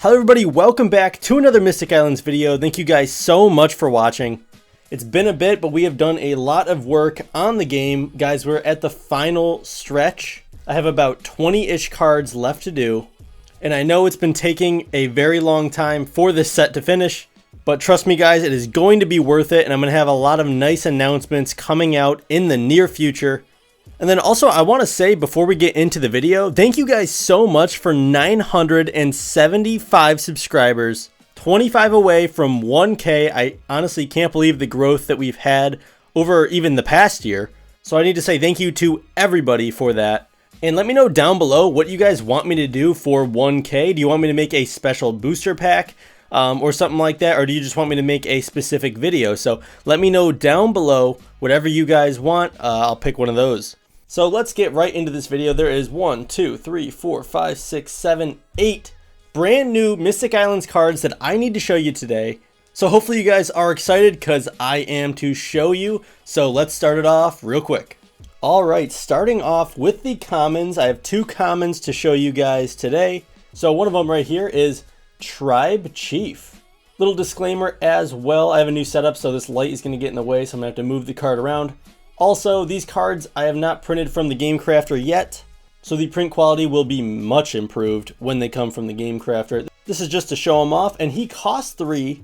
Hello everybody, welcome back to another Mystic Islands video. Thank you guys so much for watching. It's been a bit, but we have done a lot of work on the game. Guys, we're at the final stretch. I have about 20-ish cards left to do. And I know it's been taking a very long time for this set to finish. But trust me guys, it is going to be worth it. And I'm going to have a lot of nice announcements coming out in the near future. And then also, I want to say before we get into the video, thank you guys so much for 975 subscribers, 25 away from 1K. I honestly can't believe the growth that we've had over even the past year. So I need to say thank you to everybody for that. And let me know down below what you guys want me to do for 1K. Do you want me to make a special booster pack or something like that? Or do you just want me to make a specific video? So let me know down below whatever you guys want. I'll pick one of those. So let's get right into this video. There is 1, 2, 3, 4, 5, 6, 7, 8 brand new Mystic Islands cards that I need to show you today. So hopefully you guys are excited because I am to show you. So let's start it off real quick. All right, starting off with the commons. I have two commons to show you guys today. So one of them right here is Tribe Chief. Little disclaimer as well. I have a new setup, so this light is going to get in the way, so I'm going to have to move the card around. Also, these cards I have not printed from the Game Crafter yet, so the print quality will be much improved when they come from the Game Crafter. This is just to show him off, and he costs 3,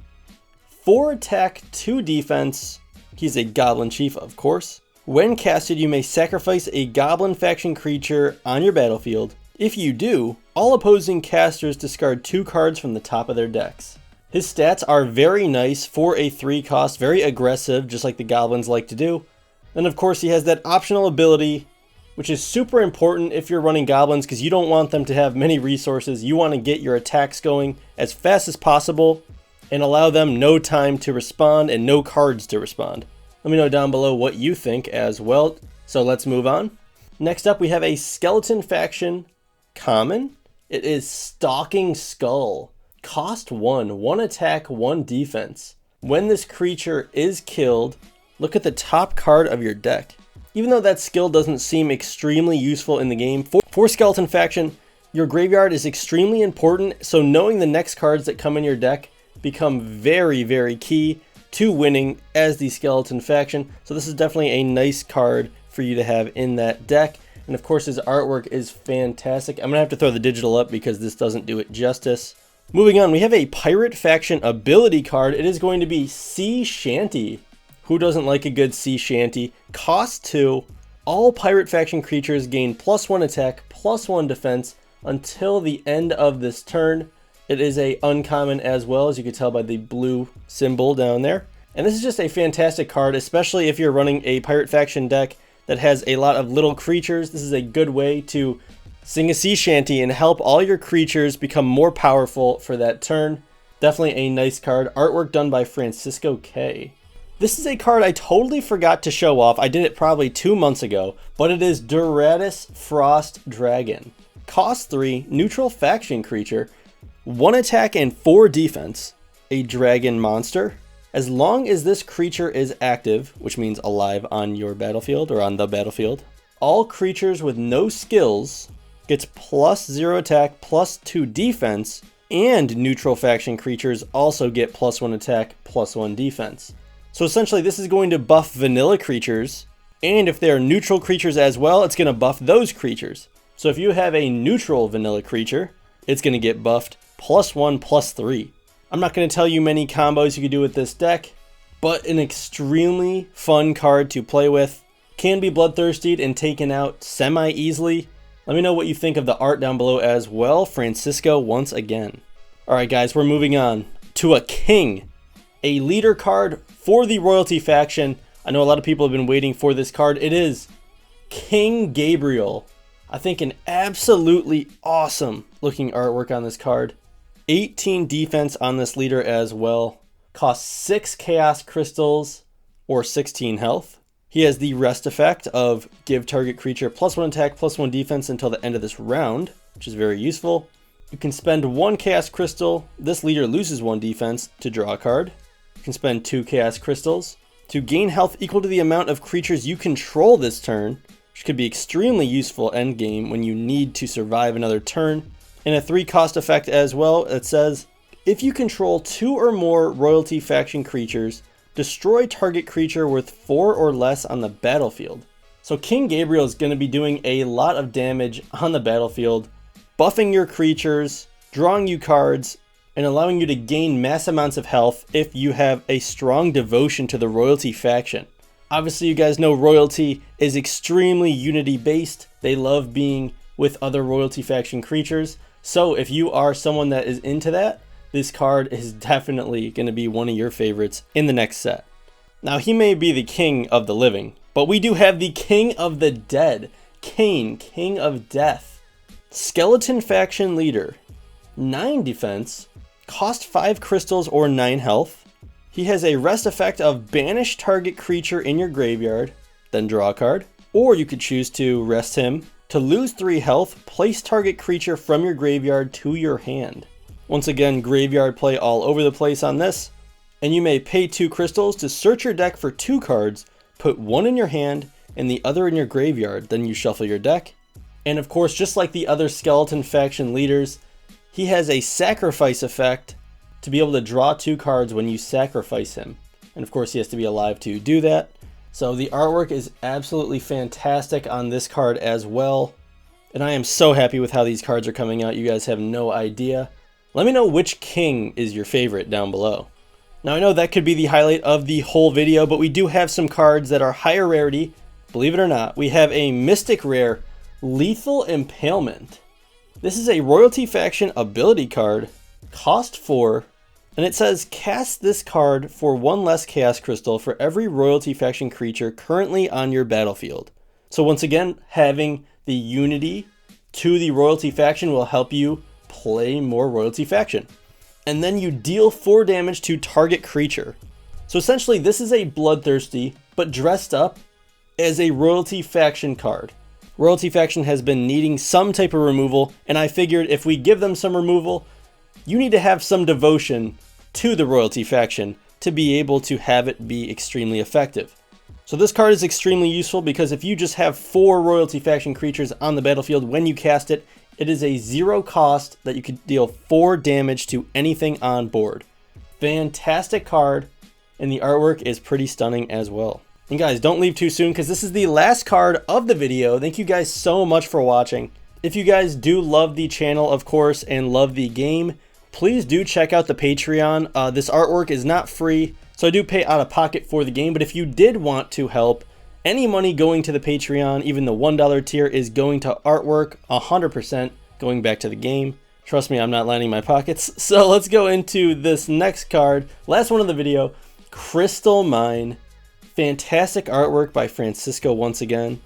4 attack, 2 defense. He's a Goblin Chief, of course. When casted, you may sacrifice a Goblin faction creature on your battlefield. If you do, all opposing casters discard 2 cards from the top of their decks. His stats are very nice for a 3 cost, very aggressive, just like the Goblins like to do. And of course he has that optional ability, which is super important if you're running goblins because you don't want them to have many resources. You want to get your attacks going as fast as possible and allow them no time to respond and no cards to respond. Let me know down below what you think as well. So let's move on. Next up we have a Skeleton Faction common. It is Stalking Skull. Cost 1, 1 attack, 1 defense. When this creature is killed, look at the top card of your deck. Even though that skill doesn't seem extremely useful in the game, for Skeleton Faction, your graveyard is extremely important, so knowing the next cards that come in your deck become very, very key to winning as the Skeleton Faction. So this is definitely a nice card for you to have in that deck. And of course his artwork is fantastic. I'm going to have to throw the digital up because this doesn't do it justice. Moving on, we have a Pirate Faction ability card. It is going to be Sea Shanty. Who doesn't like a good sea shanty? Cost 2. All Pirate Faction creatures gain +1 attack, +1 defense until the end of this turn. It is a uncommon as well, as you can tell by the blue symbol down there. And this is just a fantastic card, especially if you're running a Pirate Faction deck that has a lot of little creatures. This is a good way to sing a sea shanty and help all your creatures become more powerful for that turn. Definitely a nice card. Artwork done by Francisco K. This is a card I totally forgot to show off. I did it probably 2 months ago, but it is Duratus Frost Dragon. Cost 3, neutral faction creature, 1 attack and 4 defense, a dragon monster. As long as this creature is active, which means alive on your battlefield or on the battlefield, all creatures with no skills gets +0 attack, +2 defense, and neutral faction creatures also get +1 attack, +1 defense. So essentially this is going to buff vanilla creatures, and if they're neutral creatures as well, it's going to buff those creatures. So if you have a neutral vanilla creature, it's going to get buffed +1, +3. I'm not going to tell you many combos you can do with this deck, but an extremely fun card to play with. Can be bloodthirsty and taken out semi-easily. Let me know what you think of the art down below as well, Francisco once again. Alright guys, we're moving on to a king. A leader card for the Royalty Faction. I know a lot of people have been waiting for this card. It is King Gabriel. I think an absolutely awesome looking artwork on this card. 18 defense on this leader as well. Costs 6 Chaos Crystals or 16 health. He has the rest effect of give target creature +1 attack, +1 defense until the end of this round, which is very useful. You can spend 1 Chaos Crystal. This leader loses 1 defense to draw a card. You can spend 2 Chaos Crystals to gain health equal to the amount of creatures you control this turn, which could be extremely useful endgame when you need to survive another turn. And a 3 cost effect as well. It says, if you control 2 or more royalty faction creatures, destroy target creature worth 4 or less on the battlefield. So King Gabriel is going to be doing a lot of damage on the battlefield, buffing your creatures, drawing you cards, and allowing you to gain mass amounts of health if you have a strong devotion to the royalty faction. Obviously, you guys know royalty is extremely unity based. They love being with other royalty faction creatures. So if you are someone that is into that, this card is definitely going to be one of your favorites in the next set. Now, he may be the king of the living, but we do have the king of the dead, Kane, king of death. Skeleton faction leader, 9 defense, cost 5 crystals or 9 health. He has a rest effect of banish target creature in your graveyard, then draw a card. Or you could choose to rest him to lose 3 health, place target creature from your graveyard to your hand. Once again, graveyard play all over the place on this. And you may pay 2 crystals to search your deck for 2 cards, put 1 in your hand and the other in your graveyard, then you shuffle your deck. And of course, just like the other skeleton faction leaders, he has a sacrifice effect to be able to draw 2 cards when you sacrifice him. And of course, he has to be alive to do that. So the artwork is absolutely fantastic on this card as well. And I am so happy with how these cards are coming out. You guys have no idea. Let me know which king is your favorite down below. Now I know that could be the highlight of the whole video, but we do have some cards that are higher rarity. Believe it or not, we have a Mystic Rare, Lethal Impalement. This is a Royalty Faction ability card, cost 4, and it says cast this card for 1 less Chaos Crystal for every Royalty Faction creature currently on your battlefield. So once again, having the unity to the Royalty Faction will help you play more Royalty Faction. And then you deal 4 damage to target creature. So essentially this is a Bloodthirsty, but dressed up as a Royalty Faction card. Royalty Faction has been needing some type of removal, and I figured if we give them some removal, you need to have some devotion to the Royalty Faction to be able to have it be extremely effective. So this card is extremely useful because if you just have 4 Royalty Faction creatures on the battlefield when you cast it, it is a 0 cost that you could deal 4 damage to anything on board. Fantastic card, and the artwork is pretty stunning as well. And guys, don't leave too soon because this is the last card of the video. Thank you guys so much for watching. If you guys do love the channel, of course, and love the game, please do check out the Patreon. This artwork is not free, so I do pay out of pocket for the game. But if you did want to help, any money going to the Patreon, even the $1 tier, is going to artwork, 100% going back to the game. Trust me, I'm not lining my pockets. So let's go into this next card. Last one of the video, Crystal Mine. Fantastic artwork by Francisco once again.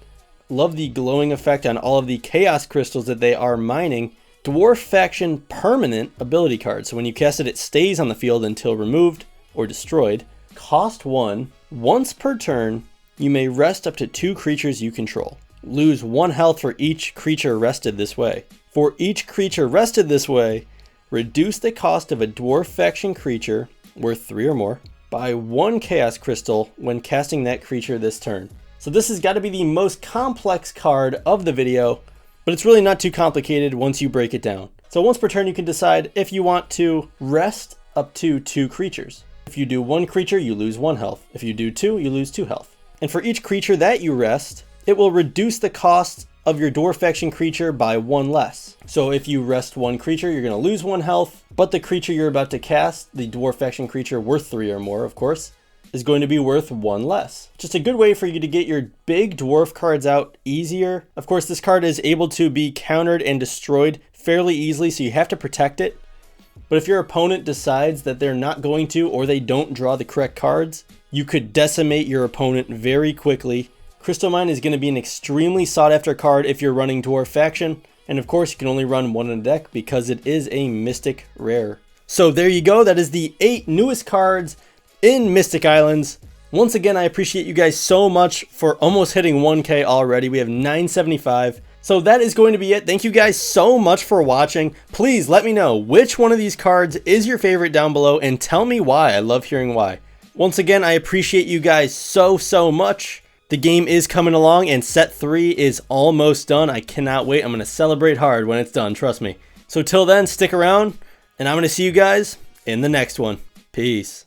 Love the glowing effect on all of the chaos crystals that they are mining. Dwarf Faction permanent ability card. So when you cast it, it stays on the field until removed or destroyed. Cost 1. Once per turn, you may rest up to 2 creatures you control. Lose 1 health for each creature rested this way. For each creature rested this way, reduce the cost of a Dwarf Faction creature worth 3 or more by 1 Chaos Crystal when casting that creature this turn. So this has got to be the most complex card of the video, but it's really not too complicated once you break it down. So once per turn, you can decide if you want to rest up to 2 creatures. If you do 1 creature, you lose 1 health. If you do 2, you lose 2 health. And for each creature that you rest, it will reduce the cost of your Dwarf Faction creature by 1 less. So if you rest 1 creature, you're going to lose 1 health, but the creature you're about to cast, the Dwarf Faction creature worth 3 or more, of course, is going to be worth 1 less. Just a good way for you to get your big dwarf cards out easier. Of course, this card is able to be countered and destroyed fairly easily, so you have to protect it. But if your opponent decides that they're not going to, or they don't draw the correct cards, you could decimate your opponent very quickly. Crystal Mine is going to be an extremely sought after card if you're running Dwarf Faction. And of course, you can only run 1 in a deck because it is a Mystic Rare. So there you go. That is the 8 newest cards in Mystic Islands. Once again, I appreciate you guys so much for almost hitting 1K already. We have 975. So that is going to be it. Thank you guys so much for watching. Please let me know which one of these cards is your favorite down below and tell me why. I love hearing why. Once again, I appreciate you guys so much. The game is coming along and set 3 is almost done. I cannot wait. I'm going to celebrate hard when it's done. Trust me. So till then, stick around, and I'm going to see you guys in the next one. Peace.